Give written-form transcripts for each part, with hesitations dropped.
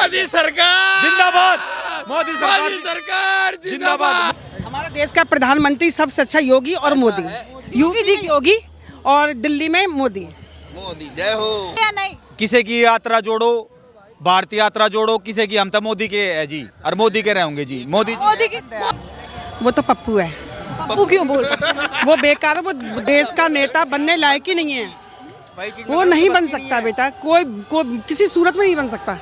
मोदी सरकार जिंदाबाद, मोदी सरकार जिंदाबाद। हमारे देश का प्रधानमंत्री सबसे अच्छा योगी और मोदी। योगी जी योगी और दिल्ली में मोदी। मोदी जय हो। या नहीं? किसी की यात्रा जोड़ो, भारतीय यात्रा जोड़ो, किसी की हम तो मोदी के है जी, और मोदी के रहेंगे जी। मोदी की वो तो पप्पू है। पप्पू क्यों बोल? वो बेकार है, वो देश का नेता बनने लायक ही नहीं है। वो नहीं बन सकता बेटा, कोई किसी सूरत में नहीं बन सकता।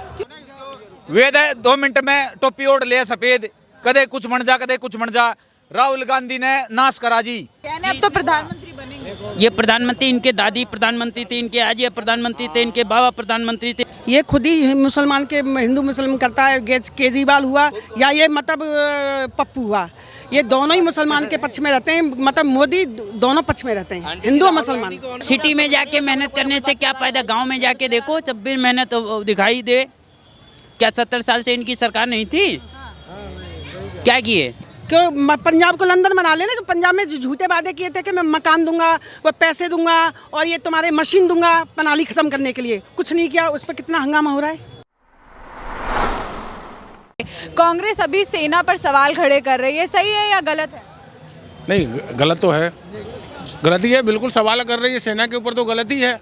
वेद है 2 मिनट में टोपी ओढ़ ले सफेद, कदे कुछ बन जा कदे कुछ बन जा। राहुल गांधी ने नाश करा जी। कहने अब तो प्रधानमंत्री बनेंगे। ये प्रधानमंत्री, इनके दादी प्रधानमंत्री थे, इनके आज ये प्रधानमंत्री थे, इनके बाबा प्रधानमंत्री थे। ये खुद ही मुसलमान के हिंदू मुस्लिम करता है। केजरीवाल हुआ या ये मतलब पप्पू हुआ, ये दोनों ही मुसलमान के पक्ष में रहते हैं। मतलब मोदी दोनों पक्ष में रहते हैं, हिंदू और मुसलमान। सिटी में जाके मेहनत करने से क्या फायदा, गांव में जाके देखो जब भी मेहनत दिखाई दे। क्या 70 साल से इनकी सरकार नहीं थी? क्या किए? क्यों पंजाब को लंदन बना लेना। जो पंजाब में झूठे वादे किए थे कि मैं मकान दूंगा, वो पैसे दूंगा और ये तुम्हारे मशीन दूंगा पनाली खत्म करने के लिए, कुछ नहीं किया। उस पर कितना हंगामा हो रहा है। कांग्रेस अभी सेना पर सवाल खड़े कर रही है, सही है या गलत है? नहीं, गलत तो है, गलत ही है। बिल्कुल सवाल कर रही है सेना के ऊपर, तो गलत ही है।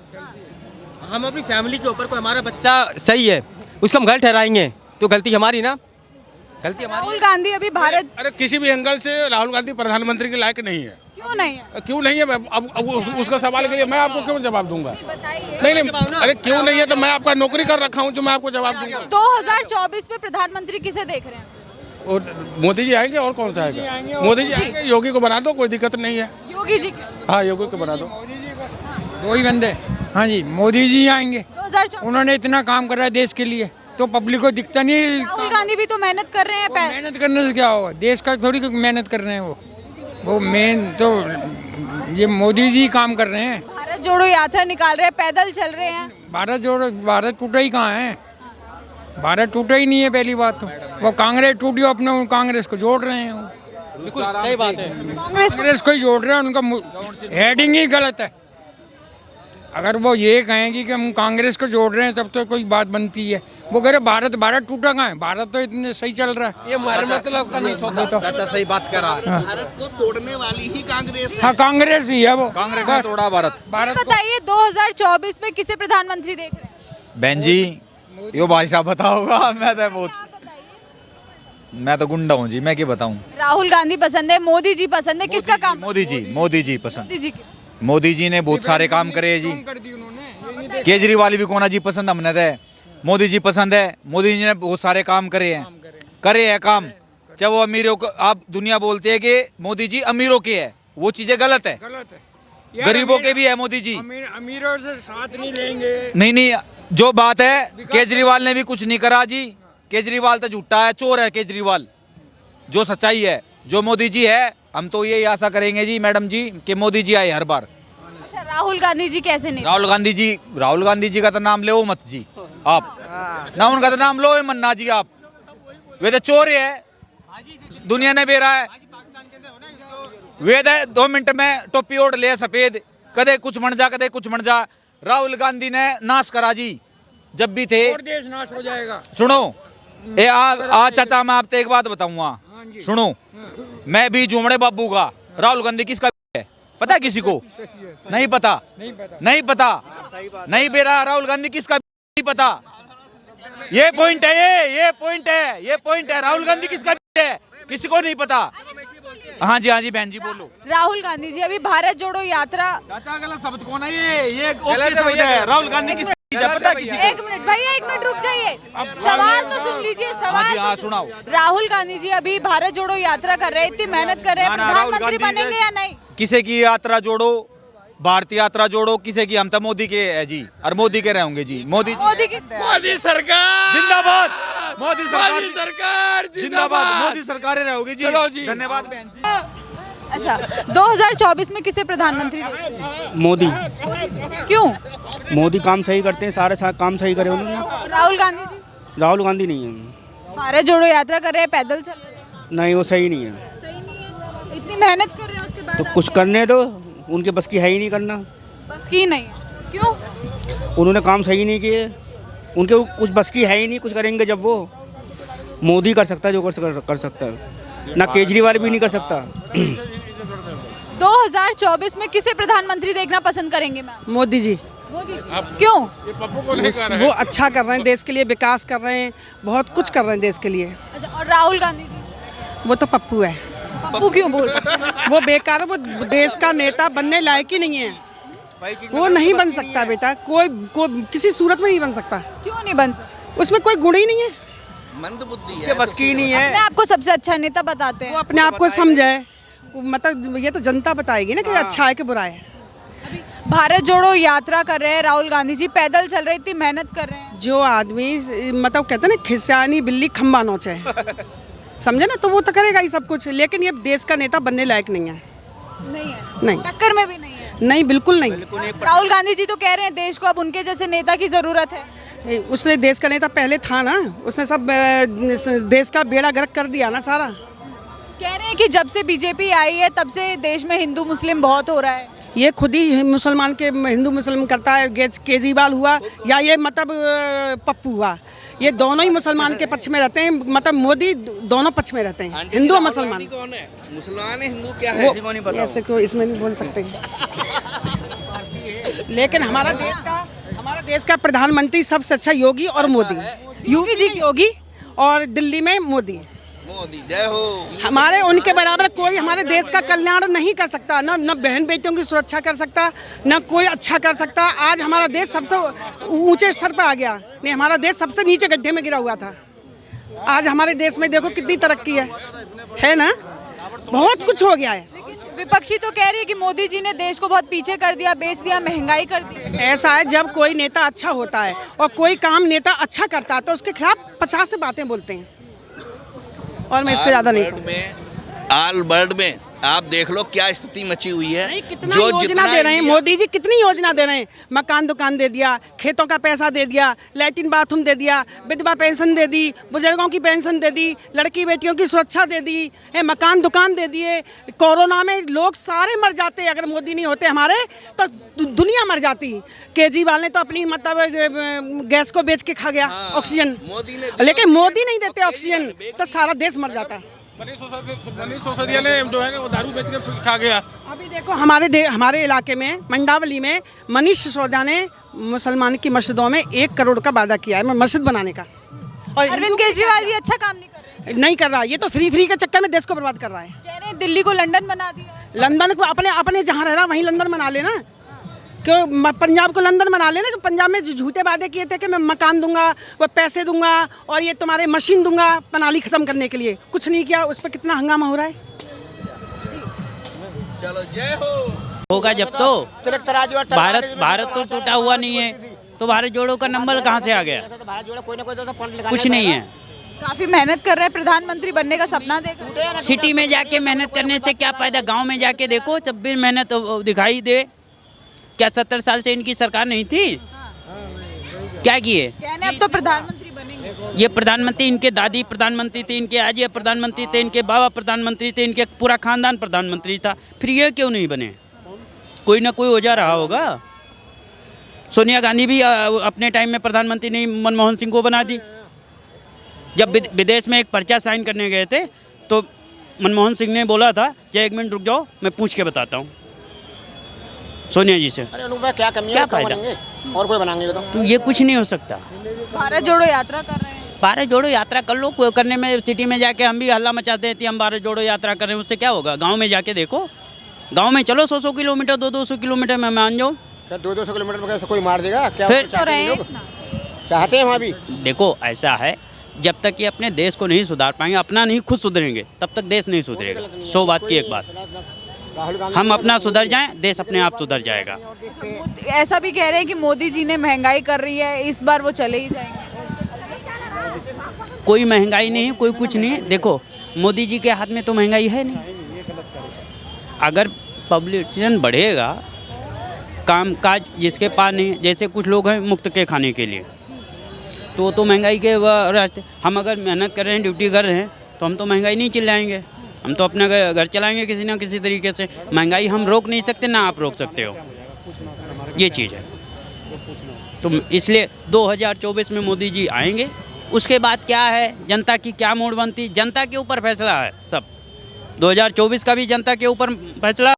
हम अपनी फैमिली के ऊपर, कोई हमारा बच्चा सही है उसको हम गलत ठहराएंगे तो गलती हमारी ना, गलती हमारी। राहुल गांधी अभी भारत, अरे किसी भी एंगल से राहुल गांधी प्रधानमंत्री के लायक नहीं है। क्यों नहीं है? क्यों नहीं है? अब उसका सवाल करिए, मैं आपको क्यों जवाब दूंगा? बताइए। नहीं, अरे क्यों नहीं है तो मैं आपका नौकरी कर रखा हूँ जो मैं आपको जवाब दूंगा। 2024 में प्रधानमंत्री किसे देख रहे हैं? और मोदी जी आएंगे और कौन सा आएगा? मोदी जी आएंगे। योगी को बना दो, कोई दिक्कत नहीं है। योगी जी। हाँ, योगी को बना दो। 2 ही बंदे। हाँ जी, मोदी जी आएंगे। 2024 उन्होंने इतना काम करा है देश के लिए, तो पब्लिक को दिखता नहीं। राहुल गांधी भी तो मेहनत कर रहे हैं। मेहनत करने से क्या होगा? देश का थोड़ी मेहनत कर रहे हैं वो मेन तो ये मोदी जी काम कर रहे हैं। भारत जोड़ो यात्रा निकाल रहे हैं, पैदल चल रहे हैं। भारत टूटा ही कहाँ है? भारत टूटा ही नहीं है। पहली बात तो वो कांग्रेस टूटी, अपने कांग्रेस को जोड़ रहे हैं। बिल्कुल सही बात है, कांग्रेस को ही जोड़ रहे हैं। उनका हेडिंग ही गलत है। अगर वो ये कहेंगी कि हम कांग्रेस को जोड़ रहे हैं तब तो कोई बात बनती है। वो कह रहे भारत टूटा कहाँ है? भारत तो इतने सही चल रहा है। ये मतलब का नहीं सोचा। चाचा सही बात करा। भारत को तोड़ने वाली ही कांग्रेस है। हाँ, कांग्रेस ही है वो। कांग्रेस ने तोड़ा भारत। बताइए 2024 में किसे प्रधानमंत्री देख रहे हैं? बहन जी, यो भाई साहब बताओगा। मैं तो गुंडा हूँ जी, मैं क्या बताऊँ। राहुल गांधी पसंद है, मोदी जी पसंद है, किसका काम? मोदी जी पसंद। मोदी जी। मोदी जी ने बहुत सारे काम करे हैं जी। केजरीवाल भी कोना जी पसंद हमने थे। मोदी जी पसंद है। मोदी जी ने बहुत सारे काम करे हैं काम। जब वो अमीरों को, आप दुनिया बोलते हैं कि मोदी जी अमीरों के है, वो चीजें गलत है। गरीबों के भी है मोदी जी। अमीरों से साथ नहीं लेंगे। नहीं, जो बात है केजरीवाल ने भी कुछ नहीं करा जी। केजरीवाल तो झूठा है, चोर है केजरीवाल। जो सच्चाई है, जो मोदी जी है, हम तो यही आशा करेंगे जी मैडम जी कि मोदी जी आए हर बार। अच्छा, राहुल गांधी जी कैसे नहीं? राहुल गांधी जी का तो नाम ले मत जी आप, ना उनका तो नाम लो मन्ना जी आप। वे तो चोर है, दुनिया ने बेरा है। वेद है 2 मिनट में टोपी ओढ़ ले सफेद, कदे कुछ बन जा कदे कुछ बन जा। राहुल गांधी ने नाश करा जी जब भी थे। और देश नाश हो जाएगा। सुनो आज चाचा, मैं आपसे एक बात बताऊंगा, सुनो। मैं भी जुमड़े बाबू का। राहुल गांधी किसका है पता है किसी को? नहीं पता। नहीं बेरा राहुल गांधी किसका नहीं पता। ये पॉइंट है। राहुल गांधी किसका है किसी को नहीं पता। हाँ जी बहन जी बोलो। राहुल गांधी जी अभी भारत जोड़ो यात्रा। चाचा गलत शब्द कौन है? ये गलत शब्द है। राहुल गांधी किसका पता किसी को? 1 मिनट भैया, 1 मिनट रुक जाइए। सवाल तो सुन लीजिए। सवाल हाँ, सुनाओ। राहुल गांधी जी अभी भारत जोड़ो यात्रा कर रहे हैं, इतनी मेहनत कर रहे हैं, प्रधानमंत्री बनेंगे या नहीं? किसी की यात्रा जोड़ो, भारतीय यात्रा जोड़ो, किसी की हम तो मोदी के है जी, और मोदी के रहेंगे जी। मोदी सरकार जिंदाबाद। मोदी सरकार जिंदाबाद। मोदी सरकार रहेगी जी। धन्यवाद बहन जी। अच्छा, 2024 में किसे प्रधानमंत्री देख रहे हैं? मोदी। क्यों? मोदी काम सही करते हैं, सारे काम सही करे उन्होंने। राहुल गांधी जी? राहुल गांधी नहीं है। भारत जोड़ो यात्रा कर रहे हैं, पैदल चल रहे हैं। नहीं, वो सही नहीं है। सही नहीं है? इतनी मेहनत कर रहे हैं उसके बाद तो आप कुछ क्या? करने दो, उनके बस की है ही नहीं करना। बस की नहीं है। क्यों? उन्होंने काम सही नहीं किए। उनके कुछ बस की है ही नहीं, कुछ करेंगे जब वो। मोदी कर सकता है जो कर सकता है, ना केजरीवाल भी नहीं कर सकता। 2024 में किसे प्रधानमंत्री देखना पसंद करेंगे मैम? मोदी जी। मोदी जी क्यों? ये पप्पू को नहीं कर रहे वो अच्छा कर रहे हैं, देश के लिए विकास कर रहे हैं, बहुत कुछ कर रहे हैं देश के लिए। अच्छा, और राहुल गांधी जी? वो तो पप्पू है। पप्पू क्यों बोल रहे हैं? वो बेकार है, वो देश का नेता बनने लायक ही नहीं है। वो नहीं बन सकता बेटा, कोई किसी सूरत में नहीं बन सकता। क्यों नहीं बन सकता? उसमें कोई गुण ही नहीं है, मंदबुद्धि है, बस की नहीं है। अपने आप को सबसे अच्छा नेता बताते वो हैं। अपने आप को समझे। मतलब ये तो जनता बताएगी ना कि अच्छा है कि बुरा है। भारत जोड़ो यात्रा कर रहे हैं राहुल गांधी जी, पैदल चल रहे, इतनी मेहनत कर रहे हैं। जो आदमी मतलब कहते हैं ना खिसियानी बिल्ली खम्बा नोचे, समझे ना, तो वो तो करेगा ही सब कुछ, लेकिन ये देश का नेता बनने लायक नहीं है। नहीं है? नहीं। टक्कर में भी नहीं है? नहीं, बिल्कुल नहीं। राहुल गांधी जी तो कह रहे हैं देश को अब उनके जैसे नेता की जरूरत है। उसने देश का नेता पहले था ना, उसने सब देश का बेड़ा गर्क कर दिया ना सारा। कह रहे हैं कि जब से बीजेपी आई है तब से देश में हिंदू मुस्लिम बहुत हो रहा है। ये खुद ही मुसलमान के हिंदू मुस्लिम करता है, केजरीवाल हुआ या ये मतलब पप्पू हुआ, ये दोनों ही मुसलमान के पक्ष में रहते हैं। मतलब मोदी दोनों पक्ष में रहते हैं, हिंदू और मुसलमान। कौन है? मुसलमान है, हिंदू क्या है? ऐसे क्यों इसमें नहीं बोल सकते। लेकिन हमारा देश का प्रधानमंत्री सबसे अच्छा योगी और मोदी। योगी जी योगी और दिल्ली में मोदी। मोदी जय हो। हमारे उनके बराबर कोई हमारे देश का कल्याण नहीं कर सकता, न बहन बेटियों की सुरक्षा कर सकता, न कोई अच्छा कर सकता। आज हमारा देश सबसे ऊंचे स्तर पर आ गया, नहीं हमारा देश सबसे नीचे गड्ढे में गिरा हुआ था। आज हमारे देश में देखो कितनी तरक्की है ना, बहुत कुछ हो गया है। विपक्षी तो कह रही है कि मोदी जी ने देश को बहुत पीछे कर दिया, बेच दिया, महंगाई कर दी। ऐसा है, जब कोई नेता अच्छा होता है और कोई काम नेता अच्छा करता है तो उसके खिलाफ 50 से बातें बोलते हैं, और मैं इससे ज्यादा नहीं। ऑल वर्ल्ड में आप देख लो क्या स्थिति मची हुई है। कितना योजना दे रहे हैं मोदी जी, कितनी योजना दे रहे हैं। मकान दुकान दे दिया, खेतों का पैसा दे दिया, लैट्रिन बाथरूम दे दिया, विधवा पेंशन दे दी, बुजुर्गों की पेंशन दे दी, लड़की बेटियों की सुरक्षा दे दी, मकान दुकान दे दिए। कोरोना में लोग सारे मर जाते, अगर मोदी नहीं होते हमारे तो दुनिया मर जाती। केजरीवाल ने तो अपनी मतलब गैस को बेच के खा गया ऑक्सीजन, लेकिन मोदी नहीं देते ऑक्सीजन तो सारा देश मर जाता। मनीष सिसोदिया ने जो है वो दारू बेच के खा गया। अभी देखो हमारे इलाके में मंडावली में मनीष सिसोदिया ने मुसलमान की मस्जिदों में 1 करोड़ का वादा किया है मस्जिद बनाने का, और अरविंद केजरीवाल जी अच्छा काम नहीं कर रहे। नहीं कर रहा। ये तो फ्री के चक्कर में देश को बर्बाद कर रहा है। कह रहे हैं दिल्ली को लंदन बना दिया। लंदन को अपने जहाँ रह रहा वहीं लंदन बना लेना, क्यों पंजाब को लंदन बना लेना। जो पंजाब में झूठे वादे किए थे कि मैं मकान दूंगा, वो पैसे दूंगा और ये तुम्हारे मशीन दूंगा पनाली खत्म करने के लिए, कुछ नहीं किया। उस पर कितना हंगामा हो रहा है। चलो जय हो। होगा जब तो भारत तो टूटा हुआ नहीं है, तो भारत जोड़ो का नंबर कहाँ से आ गया? कुछ नहीं है। काफी मेहनत कर रहे हैं, प्रधानमंत्री बनने का सपना देख। सिटी में जाके मेहनत करने से क्या फायदा? गांव में जाके देखो, जब भी मेहनत दिखाई दे। क्या 70 साल से इनकी सरकार नहीं थी? क्या किए? कहने अब तो प्रधानमंत्री बनेंगे। ये प्रधानमंत्री, इनके दादी प्रधानमंत्री थे, इनके आजी प्रधानमंत्री थे, इनके बाबा प्रधानमंत्री थे, इनके पूरा खानदान प्रधानमंत्री था, फिर ये क्यों नहीं बने? कोई ना कोई वजह रहा होगा। सोनिया गांधी भी अपने टाइम में प्रधानमंत्री नहीं मनमोहन सिंह को बना दी। जब विदेश में एक पर्चा साइन करने गए थे तो मनमोहन सिंह ने बोला था, जय 1 मिनट रुक जाओ, मैं पूछ के बताता हूँ सोनिया जी से। क्या फायदा? और कोई बनाएंगे तो ये कुछ नहीं हो सकता। भारत जोड़ो यात्रा कर रहे हैं। भारत जोड़ो यात्रा कर लो, करने में सिटी में जाके हम भी हल्ला मचाते हैं, हम भारत जोड़ो यात्रा कर रहे हैं, उससे क्या होगा? गांव में जाके देखो, गांव में चलो 100 किलोमीटर 200 किलोमीटर में मान जाओ। 200 किलोमीटर में कोई मार देगा क्या? फिर तो रहे इतना चाहते हैं वहाँ भी। देखो ऐसा है, जब तक ये अपने देश को नहीं सुधार पाएंगे, अपना नहीं खुद सुधरेंगे, तब तक देश नहीं सुधरेगा। 100 बात की एक बात, हम अपना सुधर जाएं, देश अपने आप सुधर जाएगा। ऐसा भी कह रहे हैं कि मोदी जी ने महंगाई कर रही है, इस बार वो चले ही जाएंगे। कोई महंगाई नहीं, कोई कुछ नहीं। देखो मोदी जी के हाथ में तो महंगाई है नहीं। अगर पॉपुलेशन बढ़ेगा, काम काज जिसके पास नहीं, जैसे कुछ लोग हैं मुफ्त के खाने के लिए, तो महंगाई के रास्ते। हम अगर मेहनत कर रहे हैं, ड्यूटी कर रहे हैं, तो हम तो महंगाई नहीं चिल्लाएंगे, हम तो अपना घर चलाएंगे किसी ना किसी तरीके से। महंगाई हम रोक नहीं सकते, ना आप रोक सकते हो, ये चीज़ है। तो इसलिए 2024 में मोदी जी आएंगे। उसके बाद क्या है, जनता की क्या मूड बनती, जनता के ऊपर फैसला है सब। 2024 का भी जनता के ऊपर फैसला